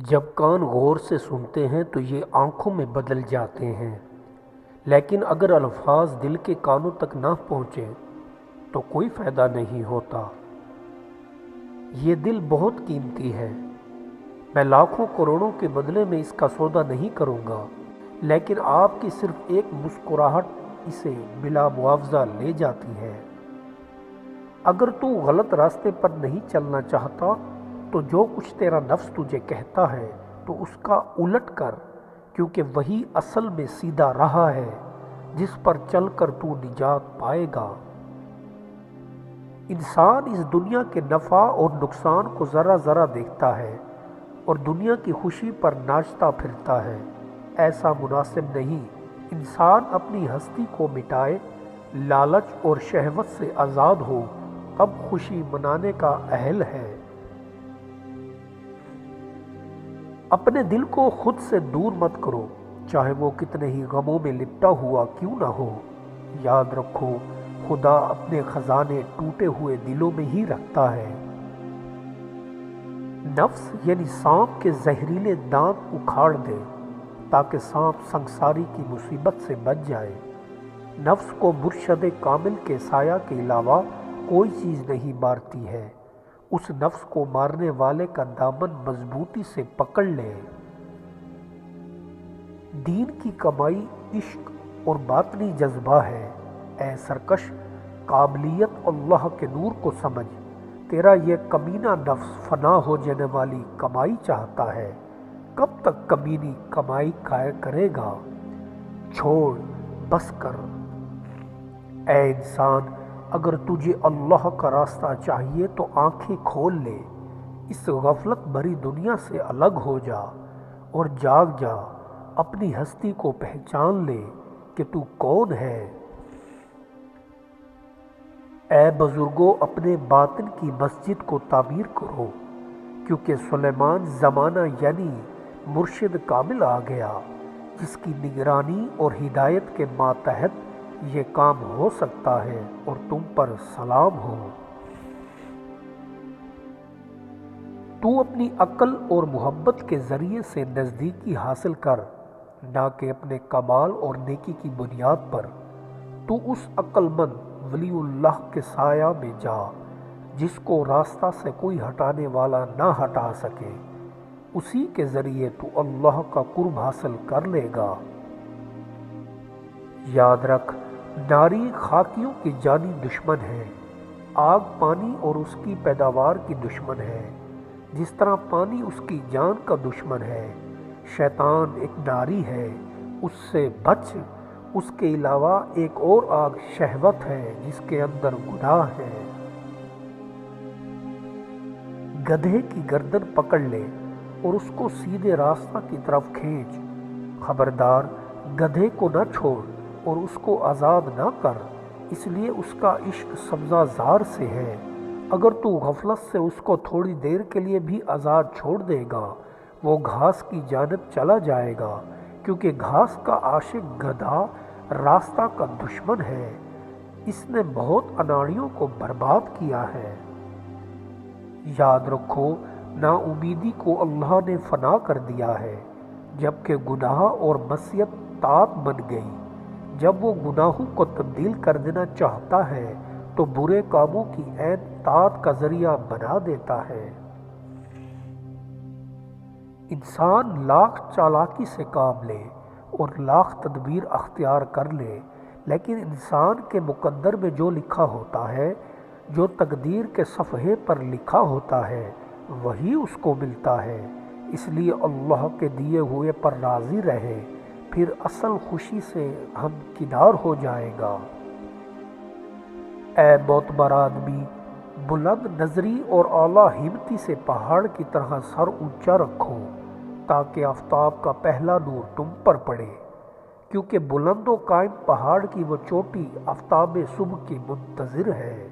جب کان غور سے سنتے ہیں تو یہ آنکھوں میں بدل جاتے ہیں، لیکن اگر الفاظ دل کے کانوں تک نہ پہنچے تو کوئی فائدہ نہیں ہوتا۔ یہ دل بہت قیمتی ہے، میں لاکھوں کروڑوں کے بدلے میں اس کا سودا نہیں کروں گا، لیکن آپ کی صرف ایک مسکراہٹ اسے بلا معاوضہ لے جاتی ہے۔ اگر تو غلط راستے پر نہیں چلنا چاہتا تو جو کچھ تیرا نفس تجھے کہتا ہے تو اس کا الٹ کر، کیونکہ وہی اصل میں سیدھا راہ ہے جس پر چل کر تو نجات پائے گا۔ انسان اس دنیا کے نفع اور نقصان کو ذرا ذرا دیکھتا ہے اور دنیا کی خوشی پر ناچتا پھرتا ہے۔ ایسا مناسب نہیں۔ انسان اپنی ہستی کو مٹائے، لالچ اور شہوت سے آزاد ہو، تب خوشی منانے کا اہل ہے۔ اپنے دل کو خود سے دور مت کرو، چاہے وہ کتنے ہی غموں میں لپٹا ہوا کیوں نہ ہو۔ یاد رکھو، خدا اپنے خزانے ٹوٹے ہوئے دلوں میں ہی رکھتا ہے۔ نفس یعنی سانپ کے زہریلے دانت اکھاڑ دے تاکہ سانپ سنساری کی مصیبت سے بچ جائے۔ نفس کو مرشد کامل کے سایہ کے علاوہ کوئی چیز نہیں مارتی ہے۔ اس نفس کو مارنے والے کا دامن مضبوطی سے پکڑ لے۔ دین کی کمائی عشق اور باطنی جذبہ ہے۔ اے سرکش، قابلیت اللہ کے نور کو سمجھ، تیرا یہ کمینہ نفس فنا ہو جانے والی کمائی چاہتا ہے۔ کب تک کمینی کمائی کھایا کرے گا؟ چھوڑ، بس کر۔ اے انسان، اگر تجھے اللہ کا راستہ چاہیے تو آنکھیں کھول لے، اس غفلت بھری دنیا سے الگ ہو جا اور جاگ جا، اپنی ہستی کو پہچان لے کہ تو کون ہے۔ اے بزرگوں، اپنے باطن کی مسجد کو تعمیر کرو، کیونکہ سلیمان زمانہ یعنی مرشد کامل آ گیا، جس کی نگرانی اور ہدایت کے ماتحت یہ کام ہو سکتا ہے، اور تم پر سلام ہو۔ تو اپنی عقل اور محبت کے ذریعے سے نزدیکی حاصل کر، نہ کہ اپنے کمال اور نیکی کی بنیاد پر۔ تو اس عقل مند ولی اللہ کے سایہ میں جا جس کو راستہ سے کوئی ہٹانے والا نہ ہٹا سکے، اسی کے ذریعے تو اللہ کا قرب حاصل کر لے گا۔ یاد رکھ، ناری خاکیوں کی جانی دشمن ہے، آگ پانی اور اس کی پیداوار کی دشمن ہے، جس طرح پانی اس کی جان کا دشمن ہے۔ شیطان ایک ناری ہے، اس سے بچ۔ اس کے علاوہ ایک اور آگ شہوت ہے جس کے اندر گناہ ہے۔ گدھے کی گردن پکڑ لے اور اس کو سیدھے راستہ کی طرف کھینچ۔ خبردار، گدھے کو نہ چھوڑ اور اس کو آزاد نہ کر، اس لیے اس کا عشق سبزہ زار سے ہے۔ اگر تو غفلت سے اس کو تھوڑی دیر کے لیے بھی آزاد چھوڑ دے گا، وہ گھاس کی جانب چلا جائے گا، کیونکہ گھاس کا عاشق گدھا راستہ کا دشمن ہے۔ اس نے بہت اناڑیوں کو برباد کیا ہے۔ یاد رکھو، نا امیدی کو اللہ نے فنا کر دیا ہے، جبکہ گناہ اور معصیت طاعت بن گئی۔ جب وہ گناہوں کو تبدیل کر دینا چاہتا ہے تو برے کاموں کی عین طاعت کا ذریعہ بنا دیتا ہے۔ انسان لاکھ چالاکی سے کام لے اور لاکھ تدبیر اختیار کر لے، لیکن انسان کے مقدر میں جو لکھا ہوتا ہے، جو تقدیر کے صفحے پر لکھا ہوتا ہے، وہی اس کو ملتا ہے۔ اس لیے اللہ کے دیے ہوئے پر راضی رہے، پھر اصل خوشی سے ہمکنار ہو جائے گا۔ اے معتبر آدمی، بلند نظری اور اعلیٰ ہمتی سے پہاڑ کی طرح سر اونچا رکھو تاکہ آفتاب کا پہلا نور تم پر پڑے، کیونکہ بلند و قائم پہاڑ کی وہ چوٹی آفتاب صبح کی منتظر ہے۔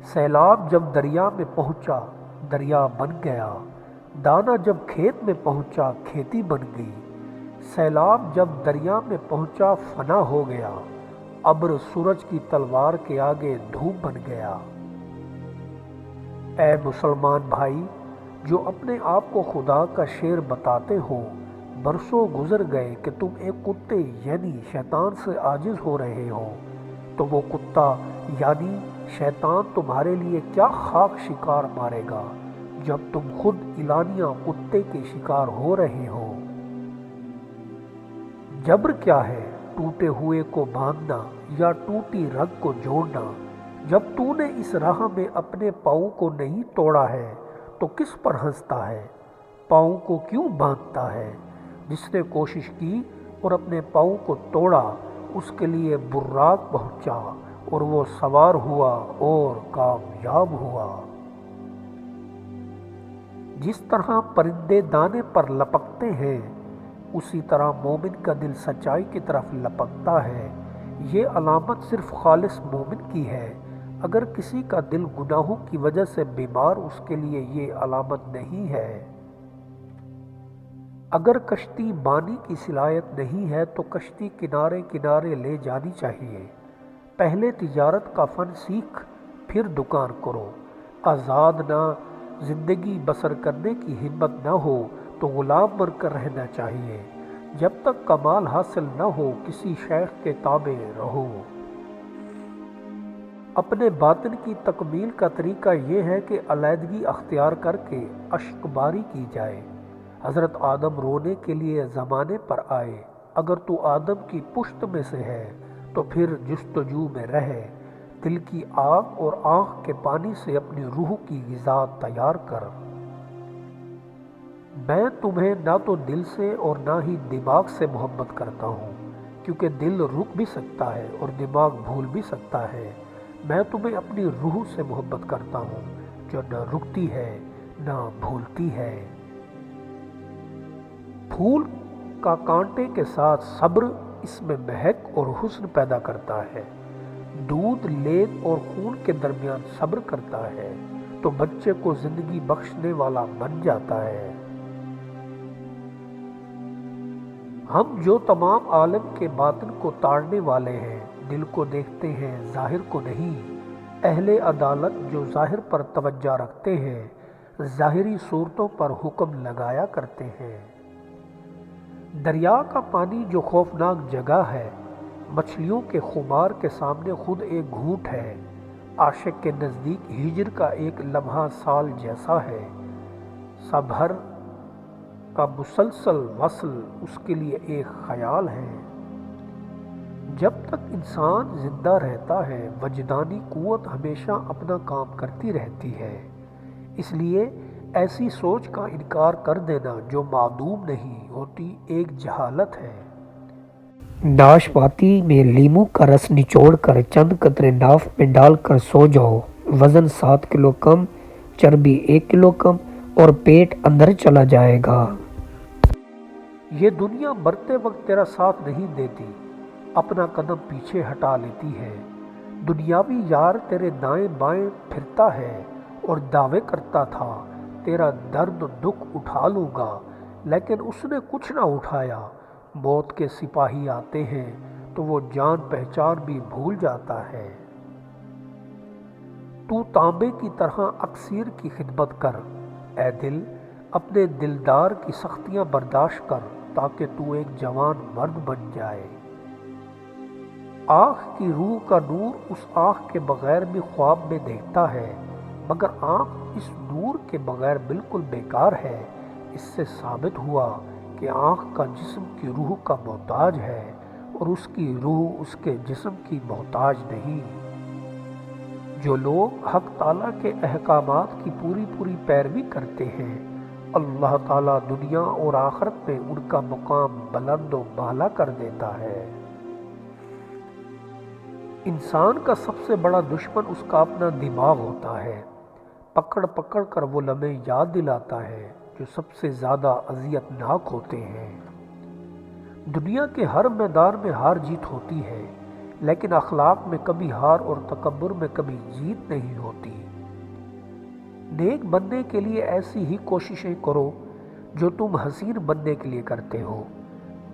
سیلاب جب دریا میں پہنچا، دریا بن گیا۔ دانہ جب کھیت میں پہنچا، کھیتی بن گئی۔ سیلاب جب دریا میں پہنچا، فنا ہو گیا۔ ابر سورج کی تلوار کے آگے دھوپ بن گیا۔ اے مسلمان بھائی، جو اپنے آپ کو خدا کا شیر بتاتے ہو، برسوں گزر گئے کہ تم ایک کتے یعنی شیطان سے عاجز ہو رہے ہو، تو وہ کتا یعنی شیطان تمہارے لیے کیا خاک شکار مارے گا جب تم خود اعلانیہ کتے کے شکار ہو رہے ہو۔ جبر کیا ہے ٹوٹے ہوئے کو باندھنا یا ٹوٹی رگ کو جوڑنا؟ جب تو نے اس راہ میں اپنے پاؤں کو نہیں توڑا ہے تو کس پر ہنستا ہے؟ پاؤں کو کیوں باندھتا ہے؟ جس نے کوشش کی اور اپنے پاؤں کو توڑا، اس کے لیے براق پہنچا اور وہ سوار ہوا اور کامیاب ہوا۔ جس طرح پرندے دانے پر لپکتے ہیں، اسی طرح مومن کا دل سچائی کی طرف لپکتا ہے۔ یہ علامت صرف خالص مومن کی ہے۔ اگر کسی کا دل گناہوں کی وجہ سے بیمار، اس کے لیے یہ علامت نہیں ہے۔ اگر کشتی بانی کی صلاحیت نہیں ہے تو کشتی کنارے کنارے لے جانی چاہیے۔ پہلے تجارت کا فن سیکھ، پھر دکان کرو۔ آزاد نہ زندگی بسر کرنے کی ہمت نہ ہو تو غلام بن کر رہنا چاہیے۔ جب تک کمال حاصل نہ ہو کسی شیخ کے تابع رہو۔ اپنے باطن کی تکمیل کا طریقہ یہ ہے کہ علیحدگی اختیار کر کے اشک باری کی جائے۔ حضرت آدم رونے کے لیے زمانے پر آئے۔ اگر تو آدم کی پشت میں سے ہے تو پھر جستجو میں رہے۔ دل کی آگ اور آنکھ کے پانی سے اپنی روح کی غذا تیار کر۔ میں تمہیں نہ تو دل سے اور نہ ہی دماغ سے محبت کرتا ہوں، کیونکہ دل رک بھی سکتا ہے اور دماغ بھول بھی سکتا ہے۔ میں تمہیں اپنی روح سے محبت کرتا ہوں، جو نہ رکتی ہے نہ بھولتی ہے۔ پھول کا کانٹے کے ساتھ صبر اس میں مہک اور حسن پیدا کرتا ہے۔ دودھ، لید اور خون کے درمیان صبر کرتا ہے تو بچے کو زندگی بخشنے والا بن جاتا ہے۔ ہم جو تمام عالم کے باطن کو تاڑنے والے ہیں، دل کو دیکھتے ہیں ظاہر کو نہیں۔ اہل عدالت جو ظاہر پر توجہ رکھتے ہیں، ظاہری صورتوں پر حکم لگایا کرتے ہیں۔ دریا کا پانی جو خوفناک جگہ ہے، مچھلیوں کے خمار کے سامنے خود ایک گھونٹ ہے۔ عاشق کے نزدیک ہجر کا ایک لمحہ سال جیسا ہے۔ سبھر کا مسلسل وصل اس کے لیے ایک خیال ہے۔ جب تک انسان زندہ رہتا ہے، وجدانی قوت ہمیشہ اپنا کام کرتی رہتی ہے۔ اس لیے ایسی سوچ کا انکار کر دینا جو معدوم نہیں ہوتی ایک جہالت ہے۔ ناشپاتی میں لیموں کا رس نچوڑ کر چند قطرے ناف میں ڈال کر سو جاؤ۔ وزن 7 کلو کم، چربی 1 کلو کم اور پیٹ اندر چلا جائے گا۔ یہ دنیا مرتے وقت تیرا ساتھ نہیں دیتی، اپنا قدم پیچھے ہٹا لیتی ہے۔ دنیاوی یار تیرے دائیں بائیں پھرتا ہے اور دعوے کرتا تھا تیرا درد دکھ اٹھا لوں گا، لیکن اس نے کچھ نہ اٹھایا۔ موت کے سپاہی آتے ہیں تو وہ جان پہچان بھی بھول جاتا ہے۔ تو تانبے کی طرح اکسیر کی خدمت کر، اے دل، اپنے دلدار کی سختیاں برداشت کر تاکہ تو ایک جوان مرد بن جائے۔ آنکھ کی روح کا نور اس آنکھ کے بغیر بھی خواب میں دیکھتا ہے، مگر آنکھ اس نور کے بغیر بالکل بیکار ہے۔ اس سے ثابت ہوا کہ آنکھ کا جسم کی روح کا محتاج ہے اور اس کی روح اس کے جسم کی محتاج نہیں۔ جو لوگ حق تعالیٰ کے احکامات کی پوری پیروی کرتے ہیں، اللہ تعالیٰ دنیا اور آخرت میں ان کا مقام بلند و بالا کر دیتا ہے۔ انسان کا سب سے بڑا دشمن اس کا اپنا دماغ ہوتا ہے۔ پکڑ پکڑ کر وہ لمحے یاد دلاتا ہے جو سب سے زیادہ اذیت ناک ہوتے ہیں۔ دنیا کے ہر میدان میں ہار جیت ہوتی ہے، لیکن اخلاق میں کبھی ہار اور تکبر میں کبھی جیت نہیں ہوتی۔ نیک بننے کے لیے ایسی ہی کوششیں کرو جو تم حسین بننے کے لیے کرتے ہو۔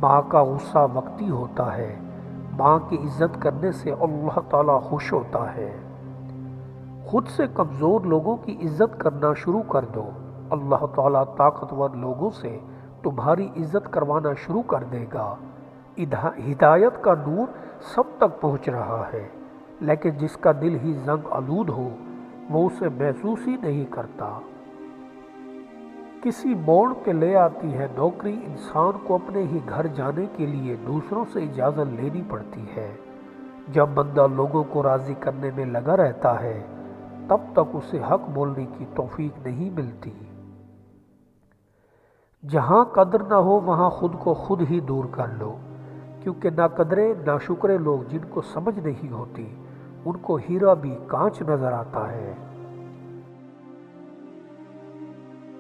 ماں کا غصہ وقتی ہوتا ہے، ماں کی عزت کرنے سے اللہ تعالیٰ خوش ہوتا ہے۔ خود سے کمزور لوگوں کی عزت کرنا شروع کر دو، اللہ تعالیٰ طاقتور لوگوں سے تمہاری عزت کروانا شروع کر دے گا۔ ہدایت کا نور سب تک پہنچ رہا ہے، لیکن جس کا دل ہی زنگ آلود ہو وہ اسے محسوس ہی نہیں کرتا۔ کسی موڑ پہ لے آتی ہے نوکری انسان کو اپنے ہی گھر جانے کے لیے دوسروں سے اجازت لینی پڑتی ہے۔ جب بندہ لوگوں کو راضی کرنے میں لگا رہتا ہے تب تک اسے حق بولنے کی توفیق نہیں ملتی۔ جہاں قدر نہ ہو وہاں خود کو خود ہی دور کر لو، کیونکہ نہ قدرے نہ شکرے لوگ جن کو سمجھ نہیں ہوتی ان کو ہیرا بھی کانچ نظر آتا ہے۔